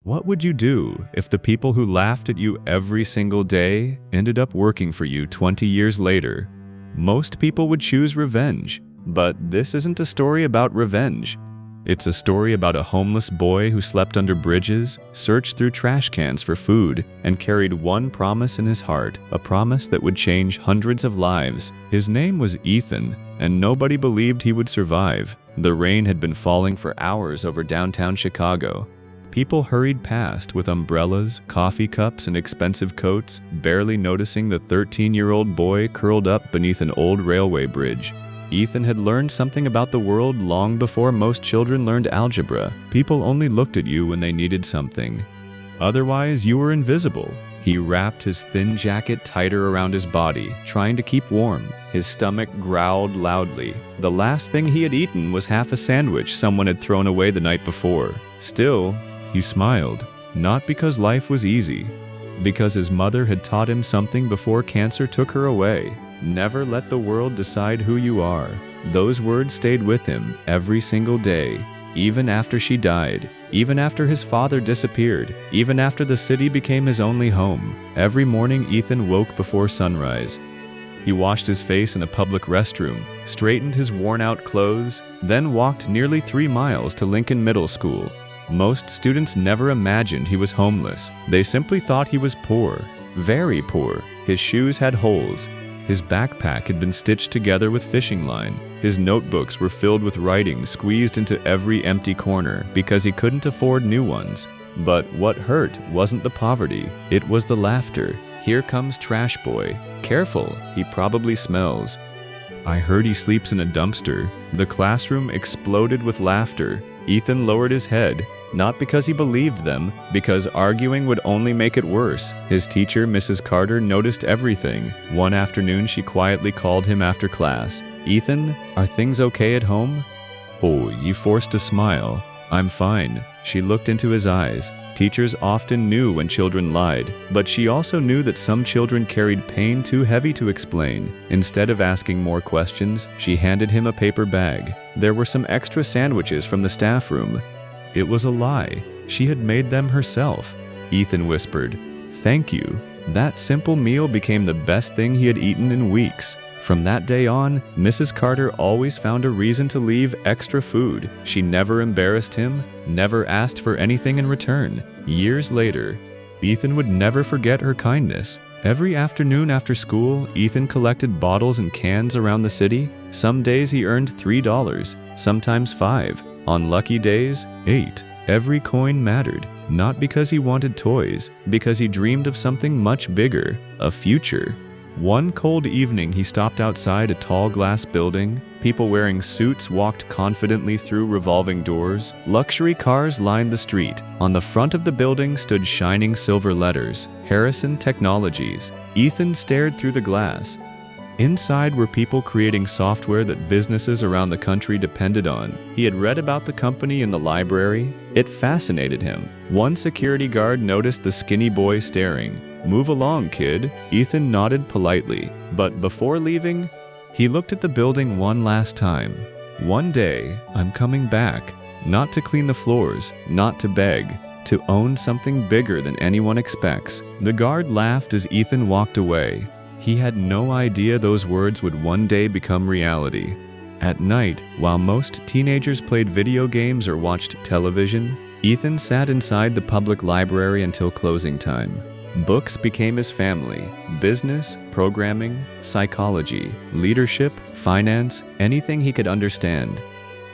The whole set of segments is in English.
What would you do if the people who laughed at you every single day ended up working for you 20 years later? Most people would choose revenge, but this isn't a story about revenge. It's a story about a homeless boy who slept under bridges, searched through trash cans for food, and carried one promise in his heart, a promise that would change hundreds of lives. His name was Ethan, and nobody believed he would survive. The rain had been falling for hours over downtown Chicago. People hurried past with umbrellas, coffee cups, and expensive coats, barely noticing the 13-year-old boy curled up beneath an old railway bridge. Ethan had learned something about the world long before most children learned algebra. People only looked at you when they needed something. Otherwise, you were invisible. He wrapped his thin jacket tighter around his body, trying to keep warm. His stomach growled loudly. The last thing he had eaten was half a sandwich someone had thrown away the night before. Still, he smiled, not because life was easy, because his mother had taught him something before cancer took her away. Never let the world decide who you are. Those words stayed with him every single day, even after she died, even after his father disappeared, even after the city became his only home. Every morning Ethan woke before sunrise. He washed his face in a public restroom, straightened his worn-out clothes, then walked nearly 3 miles to Lincoln Middle School. Most students never imagined he was homeless. They simply thought he was poor, very poor. His shoes had holes. His backpack had been stitched together with fishing line. His notebooks were filled with writing squeezed into every empty corner because he couldn't afford new ones. But what hurt wasn't the poverty, it was the laughter. Here comes Trash Boy. Careful, he probably smells. I heard he sleeps in a dumpster. The classroom exploded with laughter. Ethan lowered his head, not because he believed them, because arguing would only make it worse. His teacher, Mrs. Carter, noticed everything. One afternoon, she quietly called him after class. "Ethan, are things okay at home?" "Oh," he forced a smile. "I'm fine." She looked into his eyes. Teachers often knew when children lied, but she also knew that some children carried pain too heavy to explain. Instead of asking more questions, she handed him a paper bag. There were some extra sandwiches from the staff room. It was a lie. She had made them herself. Ethan whispered, "Thank you." That simple meal became the best thing he had eaten in weeks. From that day on, Mrs. Carter always found a reason to leave extra food. She never embarrassed him, never asked for anything in return. Years later, Ethan would never forget her kindness. Every afternoon after school, Ethan collected bottles and cans around the city. Some days he earned $3, sometimes $5. On lucky days, $8. Every coin mattered, not because he wanted toys, because he dreamed of something much bigger, a future. One cold evening, he stopped outside a tall glass building. People wearing suits walked confidently through revolving doors. Luxury cars lined the street. On the front of the building stood shining silver letters, Harrison Technologies. Ethan stared through the glass. Inside were people creating software that businesses around the country depended on. He had read about the company in the library. It fascinated him. One security guard noticed the skinny boy staring. "Move along, kid." Ethan nodded politely, but before leaving, he looked at the building one last time. "One day, I'm coming back, not to clean the floors, not to beg, to own something bigger than anyone expects." The guard laughed as Ethan walked away. He had no idea those words would one day become reality. At night, while most teenagers played video games or watched television, Ethan sat inside the public library until closing time. Books became his family. Business, programming, psychology, leadership, finance, anything he could understand.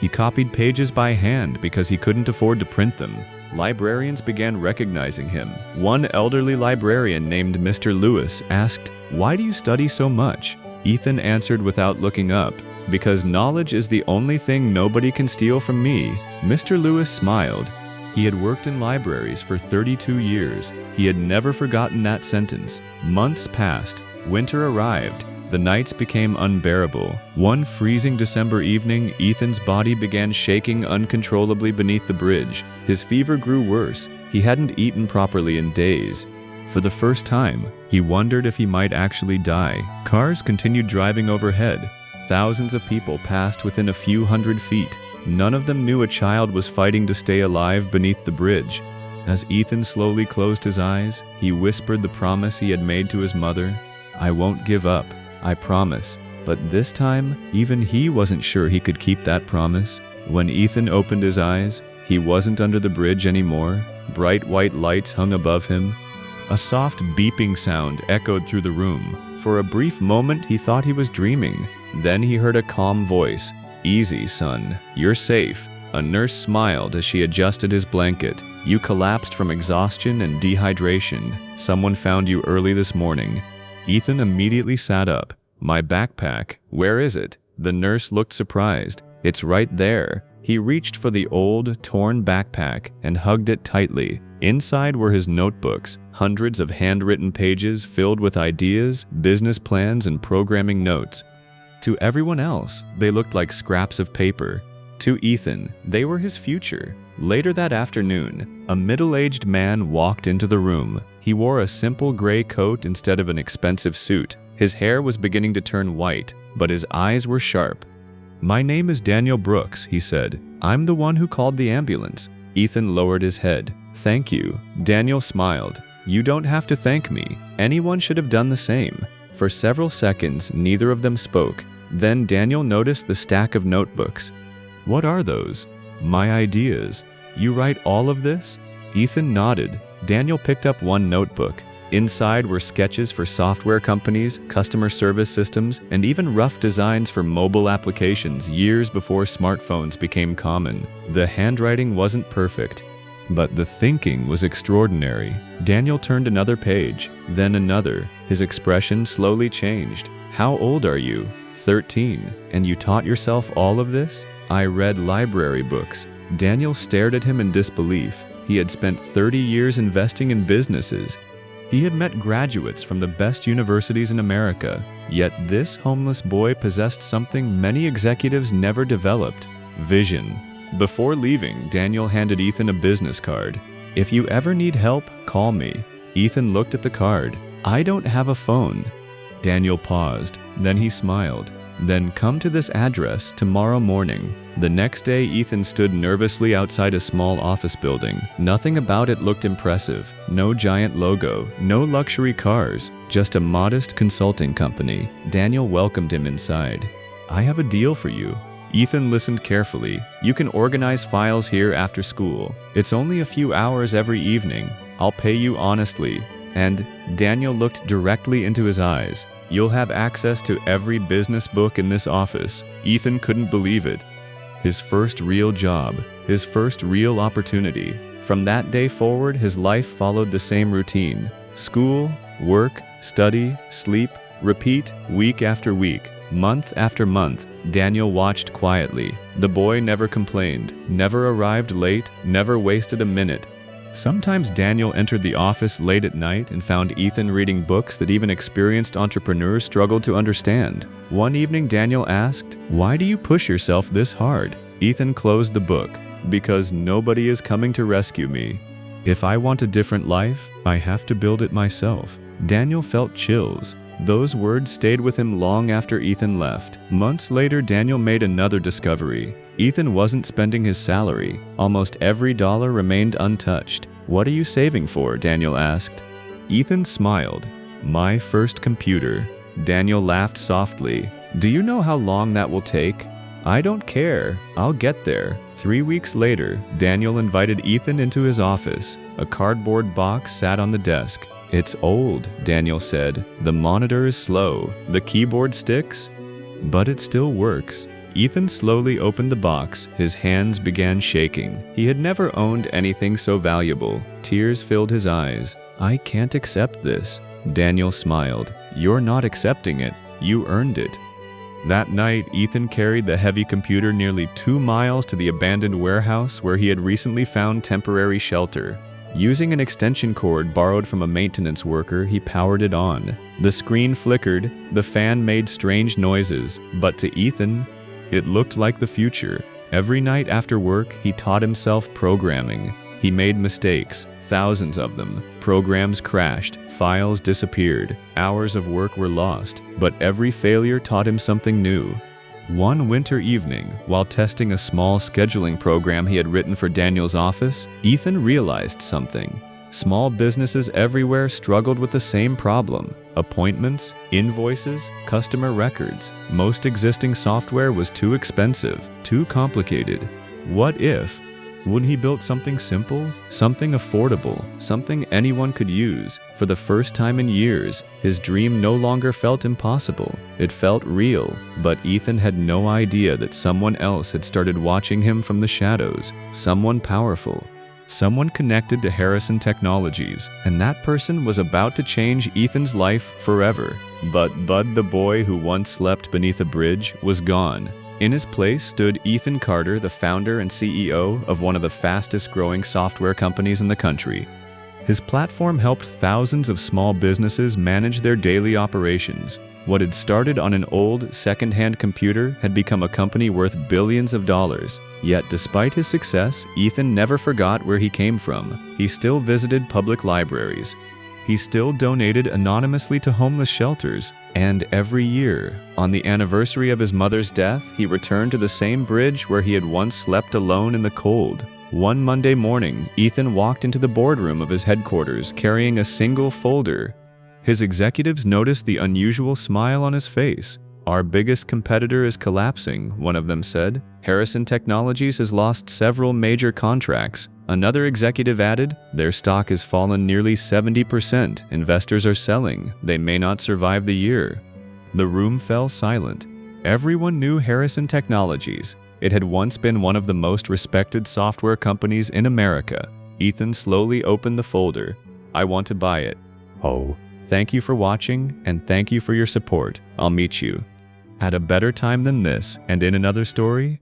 He copied pages by hand because he couldn't afford to print them. Librarians began recognizing him. One elderly librarian named Mr. Lewis asked, "Why do you study so much?" Ethan answered without looking up, "Because knowledge is the only thing nobody can steal from me." Mr. Lewis smiled. He had worked in libraries for 32 years. He had never forgotten that sentence. Months passed. Winter arrived. The nights became unbearable. One freezing December evening, Ethan's body began shaking uncontrollably beneath the bridge. His fever grew worse. He hadn't eaten properly in days. For the first time, he wondered if he might actually die. Cars continued driving overhead. Thousands of people passed within a few hundred feet. None of them knew a child was fighting to stay alive beneath the bridge. As Ethan slowly closed his eyes, he whispered the promise he had made to his mother. "I won't give up, I promise." But this time, even he wasn't sure he could keep that promise. When Ethan opened his eyes, he wasn't under the bridge anymore. Bright white lights hung above him. A soft beeping sound echoed through the room. For a brief moment, he thought he was dreaming. Then he heard a calm voice. "Easy, son. You're safe." A nurse smiled as she adjusted his blanket. "You collapsed from exhaustion and dehydration. Someone found you early this morning." Ethan immediately sat up. "My backpack. Where is it?" The nurse looked surprised. "It's right there." He reached for the old, torn backpack and hugged it tightly. Inside were his notebooks, hundreds of handwritten pages filled with ideas, business plans, and programming notes. To everyone else, they looked like scraps of paper. To Ethan, they were his future. Later that afternoon, a middle-aged man walked into the room. He wore a simple gray coat instead of an expensive suit. His hair was beginning to turn white, but his eyes were sharp. "My name is Daniel Brooks," he said. "I'm the one who called the ambulance." Ethan lowered his head. "Thank you." Daniel smiled. "You don't have to thank me. Anyone should have done the same." For several seconds, neither of them spoke. Then Daniel noticed the stack of notebooks. "What are those?" "My ideas." "You write all of this?" Ethan nodded. Daniel picked up one notebook. Inside were sketches for software companies, customer service systems, and even rough designs for mobile applications years before smartphones became common. The handwriting wasn't perfect, but the thinking was extraordinary. Daniel turned another page, then another. His expression slowly changed. "How old are you?" 13. "And you taught yourself all of this?" "I read library books." Daniel stared at him in disbelief. He had spent 30 years investing in businesses. He had met graduates from the best universities in America, yet this homeless boy possessed something many executives never developed: vision. Before leaving, Daniel handed Ethan a business card. "If you ever need help, call me." Ethan looked at the card. "I don't have a phone." Daniel paused, then he smiled. "Then come to this address tomorrow morning." The next day, Ethan stood nervously outside a small office building. Nothing about it looked impressive. No giant logo, no luxury cars, just a modest consulting company. Daniel welcomed him inside. "I have a deal for you." Ethan listened carefully. "You can organize files here after school. It's only a few hours every evening. I'll pay you honestly." And Daniel looked directly into his eyes. "You'll have access to every business book in this office." Ethan couldn't believe it. His first real job, his first real opportunity. From that day forward, his life followed the same routine. School, work, study, sleep, repeat, week after week, month after month. Daniel watched quietly. The boy never complained, never arrived late, never wasted a minute. Sometimes Daniel entered the office late at night and found Ethan reading books that even experienced entrepreneurs struggled to understand. One evening, Daniel asked, "Why do you push yourself this hard?" Ethan closed the book. "Because nobody is coming to rescue me. If I want a different life, I have to build it myself." Daniel felt chills. Those words stayed with him long after Ethan left. Months later, Daniel made another discovery. Ethan wasn't spending his salary. Almost every dollar remained untouched. "What are you saving for?" Daniel asked. Ethan smiled. "My first computer." Daniel laughed softly. "Do you know how long that will take?" "I don't care. I'll get there." 3 weeks later, Daniel invited Ethan into his office. A cardboard box sat on the desk. "It's old," Daniel said. "The monitor is slow. The keyboard sticks, but it still works." Ethan slowly opened the box. His hands began shaking. He had never owned anything so valuable. Tears filled his eyes. "I can't accept this." Daniel smiled. "You're not accepting it. You earned it." That night, Ethan carried the heavy computer nearly 2 miles to the abandoned warehouse where he had recently found temporary shelter. Using an extension cord borrowed from a maintenance worker, he powered it on. The screen flickered, the fan made strange noises, but to Ethan, it looked like the future. Every night after work, he taught himself programming. He made mistakes, thousands of them. Programs crashed, files disappeared, hours of work were lost, but every failure taught him something new. One winter evening, while testing a small scheduling program he had written for Daniel's office, Ethan realized something. Small businesses everywhere struggled with the same problem: appointments, invoices, customer records. Most existing software was too expensive, too complicated. What if? Would he build something simple, something affordable, something anyone could use? For the first time in years, his dream no longer felt impossible. It felt real, but Ethan had no idea that someone else had started watching him from the shadows, someone powerful. Someone connected to Harrison Technologies, and that person was about to change Ethan's life forever. But Bud, the boy who once slept beneath a bridge, was gone. In his place stood Ethan Carter, the founder and CEO of one of the fastest-growing software companies in the country. His platform helped thousands of small businesses manage their daily operations. What had started on an old, second-hand computer had become a company worth billions of dollars. Yet despite his success, Ethan never forgot where he came from. He still visited public libraries. He still donated anonymously to homeless shelters. And every year, on the anniversary of his mother's death, he returned to the same bridge where he had once slept alone in the cold. One Monday morning, Ethan walked into the boardroom of his headquarters carrying a single folder. His executives noticed the unusual smile on his face. "Our biggest competitor is collapsing," one of them said. "Harrison Technologies has lost several major contracts." Another executive added, "Their stock has fallen nearly 70%. Investors are selling. They may not survive the year." The room fell silent. Everyone knew Harrison Technologies. It had once been one of the most respected software companies in America. Ethan slowly opened the folder. "I want to buy it." "Oh. Thank you for watching, and thank you for your support. I'll meet you at a better time than this and in another story.